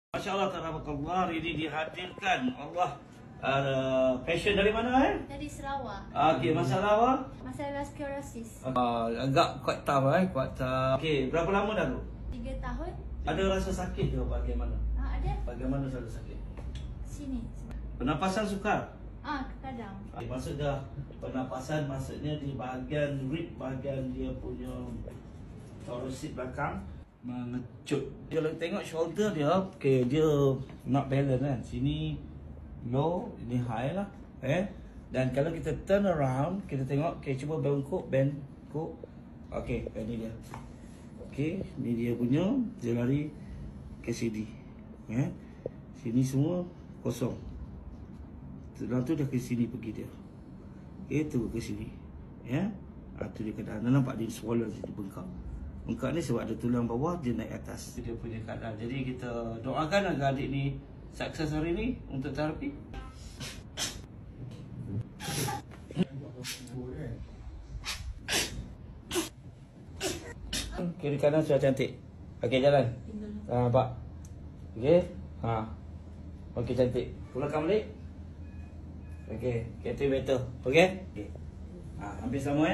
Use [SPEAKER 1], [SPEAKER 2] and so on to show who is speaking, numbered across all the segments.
[SPEAKER 1] Masya Allah, tabarakallah, ini dihadirkan Allah. Pasien dari mana
[SPEAKER 2] Dari Sarawak.
[SPEAKER 1] Okey, masalah apa?
[SPEAKER 2] Masalah sklerosis.
[SPEAKER 1] Agak kuat tahu kuat tahu. Okey, berapa lama dah tu?
[SPEAKER 2] 3 tahun.
[SPEAKER 1] Ada rasa sakit ke bagaimana?
[SPEAKER 2] Ada.
[SPEAKER 1] Bagaimana rasa sakit?
[SPEAKER 2] Sini.
[SPEAKER 1] Pernafasan sukar?
[SPEAKER 2] Kadang.
[SPEAKER 1] Maksudnya pernafasan maksudnya di bahagian rib, bahagian dia punya thoracic belakang mengecut. Kalau tengok shoulder dia, okay, dia not balance kan. Sini low, ini high lah. Dan kalau kita turn around, kita tengok, okay, cuba bengkok. Okay, ini dia. Okay, ni dia punya, dia lari ke sini. Sini semua kosong. Setelah tu dah ke sini pergi dia. Itu ke sini. Tu dia keadaan. Nampak dia swollen, dia bengkak. Bengkak ni sebab ada tulang bawah, dia naik atas. Dia punya keadaan. Jadi kita doakan agar adik ni sukses hari ni untuk terapi. Kiri kanan sudah cantik. Okey, jalan. Nampak? Okey. Okey, cantik. Pulangkan balik. Okey, get better. Okey? Okey. Hampir sama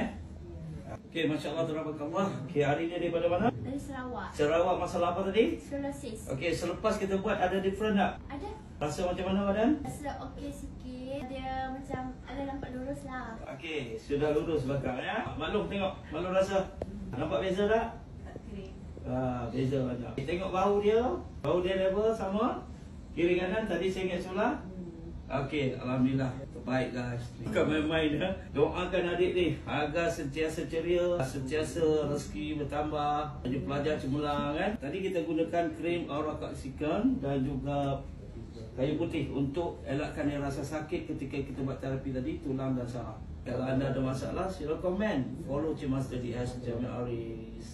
[SPEAKER 1] Okey, Masya Allah, tabarakallah. Okey, hari ni daripada mana?
[SPEAKER 2] Dari Sarawak.
[SPEAKER 1] Sarawak, masalah apa tadi?
[SPEAKER 2] Sklerosis.
[SPEAKER 1] Okey, selepas kita buat ada different tak?
[SPEAKER 2] Ada.
[SPEAKER 1] Rasa macam mana badan?
[SPEAKER 2] Rasa okey sikit. Dia macam ada nampak lurus lah.
[SPEAKER 1] Okey, sudah lurus belakang Maklum tengok, maklum rasa. Nampak beza tak? Beza banyak. Tengok bahu dia level sama. Kiri kanan tadi saya ingat sebelah. Okey, alhamdulillah. Baik guys. Bukan main-main Doakan adik ni agar sentiasa ceria, sentiasa rezeki bertambah, baju pelajar cemerlang kan. Tadi kita gunakan krim Aura Capsicum dan juga kayu putih untuk elakkan yang rasa sakit ketika kita buat terapi tadi tulang dan saraf. Kalau anda ada masalah, sila komen. Follow Cik Master DS Jamil Aris.